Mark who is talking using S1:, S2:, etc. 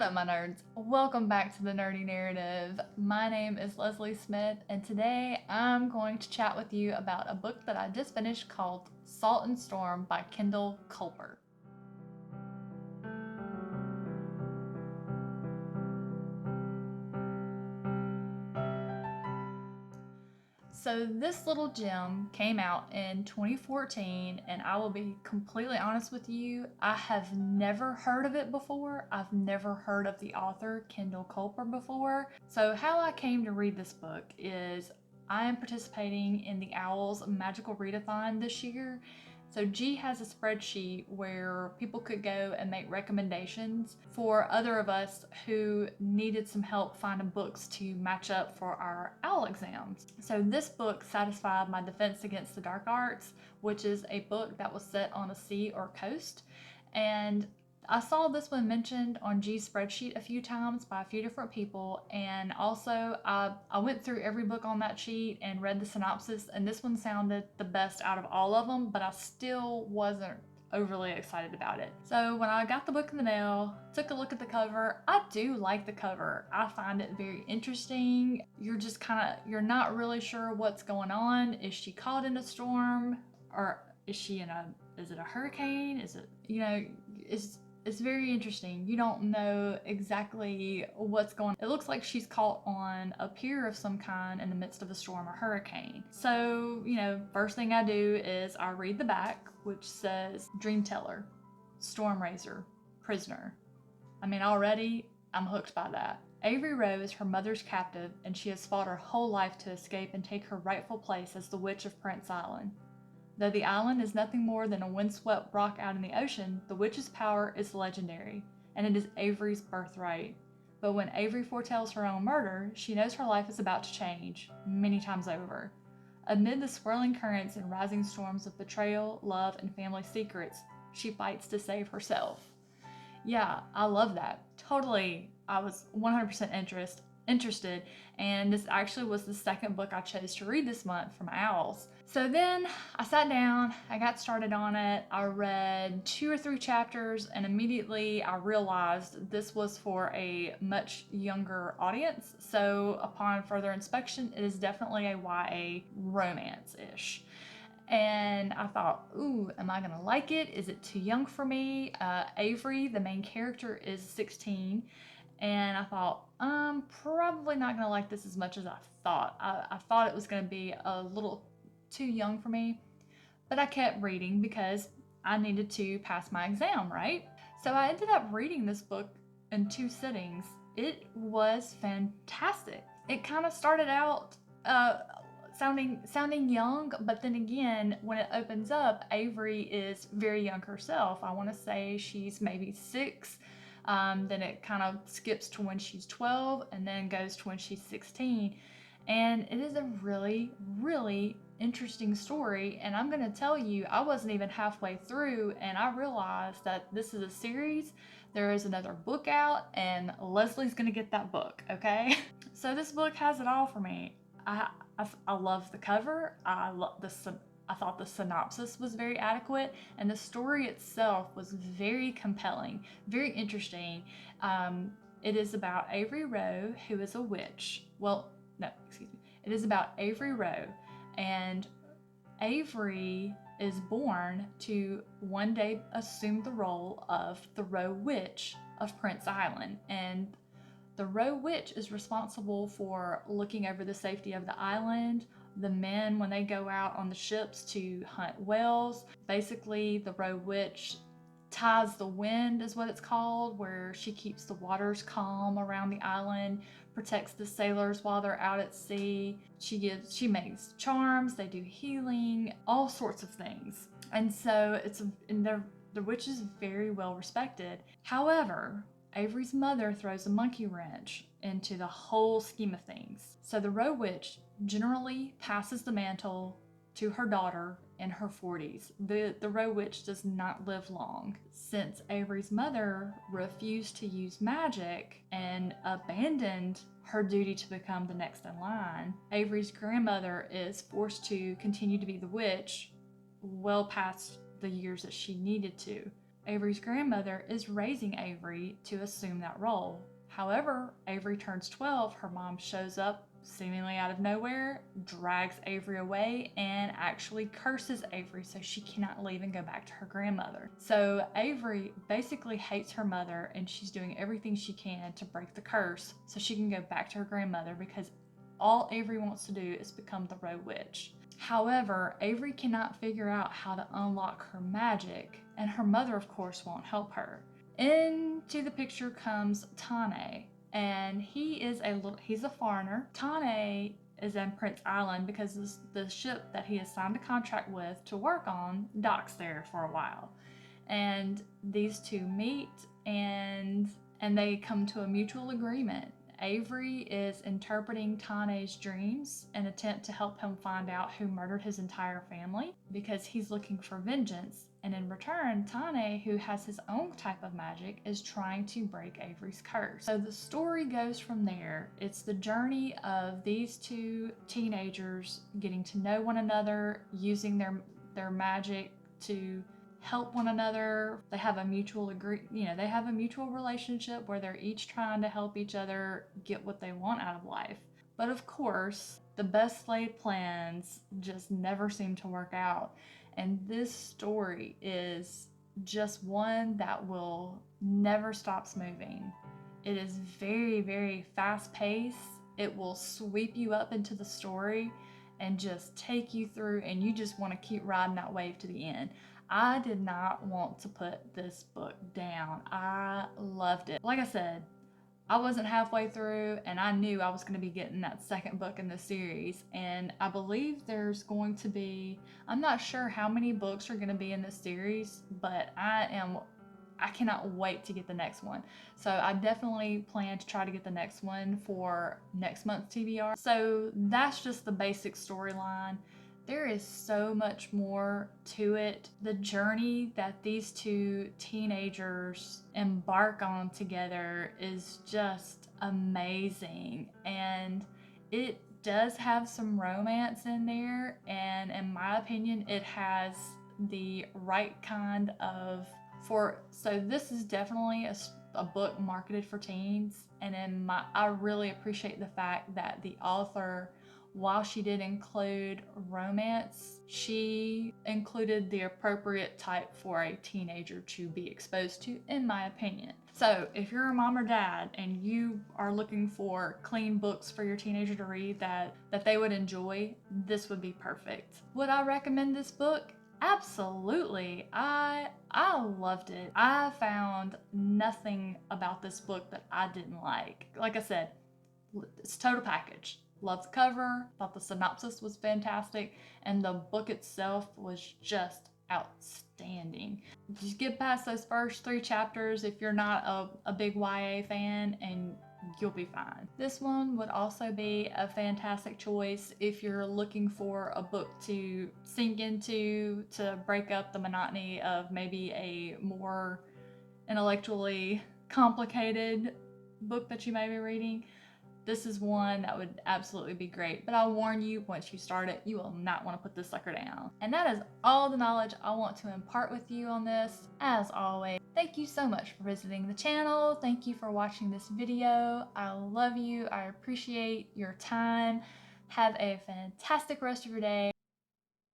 S1: up, my nerds? Welcome back to the Nerdy Narrative. My name is Leslie Smith, and today I'm going to chat with you about a book that I just finished called Salt and Storm by Kendall Culper. So this little gem came out in 2014, and I will be completely honest with you, I have never heard of it before. I've never heard of the author, Kendall Culper, before. So how I came to read this book is I am participating in the Owls Magical Readathon this year. So G has a spreadsheet where people could go and make recommendations for other of us who needed some help finding books to match up for our OWL exams. So this book satisfied my Defense Against the Dark Arts, which is a book that was set on a sea or coast. And I saw this one mentioned on G's spreadsheet a few times by a few different people, and also I went through every book on that sheet and read the synopsis, and this one sounded the best out of all of them, but I still wasn't overly excited about it. So when I got the book in the mail, took a look at the cover, I do like the cover. I find it very interesting. You're not really sure what's going on. Is she caught in a storm? Or is it a hurricane? It's very interesting. You don't know exactly what's going on. It looks like she's caught on a pier of some kind in the midst of a storm or hurricane. So, first thing I do is I read the back, which says Dream Teller, Storm Raiser, Prisoner. Already I'm hooked by that. Avery Rowe is her mother's captive, and she has fought her whole life to escape and take her rightful place as the Witch of Prince Island. Though the island is nothing more than a windswept rock out in the ocean, the witch's power is legendary, and it is Avery's birthright. But when Avery foretells her own murder, she knows her life is about to change, many times over. Amid the swirling currents and rising storms of betrayal, love, and family secrets, she fights to save herself. Yeah, I love that. Totally, I was 100% interested, and this actually was the second book I chose to read this month from Owls. So then I sat down, I got started on it, I read 2 or 3 chapters, and immediately I realized this was for a much younger audience. So upon further inspection, it is definitely a YA romance-ish. And I thought, ooh, am I gonna like it? Is it too young for me? Avery, the main character, is 16, and I thought, I'm probably not gonna like this as much as I thought. I thought it was gonna be a little too young for me, but I kept reading because I needed to pass my exam, right? So I ended up reading this book in 2 sittings. It was fantastic. It kind of started out sounding young, but then again, when it opens up, Avery is very young herself. I want to say she's maybe 6. Then it kind of skips to when she's 12 and then goes to when she's 16. And it is a really, really interesting story. And I'm going to tell you, I wasn't even halfway through and I realized that this is a series. There is another book out and Leslie's going to get that book, okay? So this book has it all for me. I love the cover. I thought the synopsis was very adequate, and the story itself was very compelling, very interesting. It is about Avery Rowe, who is a witch. It is about Avery Rowe, and Avery is born to one day assume the role of the Rowe Witch of Prince Island, and the Rowe Witch is responsible for looking over the safety of the island, the men when they go out on the ships to hunt whales. Basically, the Rowe Witch ties the wind is what it's called, where she keeps the waters calm around the island, protects the sailors while they're out at sea. She makes charms, they do healing, all sorts of things. And so the witch is very well respected. However, Avery's mother throws a monkey wrench into the whole scheme of things. So the Rowe Witch generally passes the mantle to her daughter in her 40s. The Rowe Witch does not live long. Since Avery's mother refused to use magic and abandoned her duty to become the next in line, Avery's grandmother is forced to continue to be the witch well past the years that she needed to. Avery's grandmother is raising Avery to assume that role. However, Avery turns 12, her mom shows up seemingly out of nowhere, drags Avery away, and actually curses Avery so she cannot leave and go back to her grandmother. So Avery basically hates her mother, and she's doing everything she can to break the curse so she can go back to her grandmother, because all Avery wants to do is become the Road Witch. However, Avery cannot figure out how to unlock her magic, and her mother, of course, won't help her. Into the picture comes Tane, and he's a foreigner. Tane is in Prince Island because the ship that he has signed a contract with to work on docks there for a while. And these two meet, and they come to a mutual agreement. Avery is interpreting Tane's dreams in an attempt to help him find out who murdered his entire family, because he's looking for vengeance. And in return, Tane, who has his own type of magic, is trying to break Avery's curse. So the story goes from there. It's the journey of these two teenagers getting to know one another, using their magic to help one another. They have a mutual they have a mutual relationship where they're each trying to help each other get what they want out of life. But of course, the best laid plans just never seem to work out. And this story is just one that will never stops moving. It is very, very fast paced. It will sweep you up into the story and just take you through, and you just want to keep riding that wave to the end. I did not want to put this book down. I loved it. Like I said, I wasn't halfway through, and I knew I was going to be getting that second book in the series. And I believe there's going to be, I'm not sure how many books are going to be in this series, but I cannot wait to get the next one. So I definitely plan to try to get the next one for next month's TBR. So that's just the basic storyline. There is so much more to it. The journey that these two teenagers embark on together is just amazing. And it does have some romance in there. And in my opinion, it has the right kind of so this is definitely a book marketed for teens. And I really appreciate the fact that the author, while she did include romance, she included the appropriate type for a teenager to be exposed to, in my opinion. So if you're a mom or dad and you are looking for clean books for your teenager to read that they would enjoy, this would be perfect. Would I recommend this book? Absolutely. I loved it. I found nothing about this book that I didn't like. Like I said, it's a total package. Loved the cover, thought the synopsis was fantastic, and the book itself was just outstanding. Just get past those first 3 chapters if you're not a big YA fan, and you'll be fine. This one would also be a fantastic choice if you're looking for a book to sink into, to break up the monotony of maybe a more intellectually complicated book that you may be reading. This is one that would absolutely be great, but I'll warn you, once you start it, you will not want to put this sucker down. And that is all the knowledge I want to impart with you on this. As always, thank you so much for visiting the channel. Thank you for watching this video. I love you. I appreciate your time. Have a fantastic rest of your day.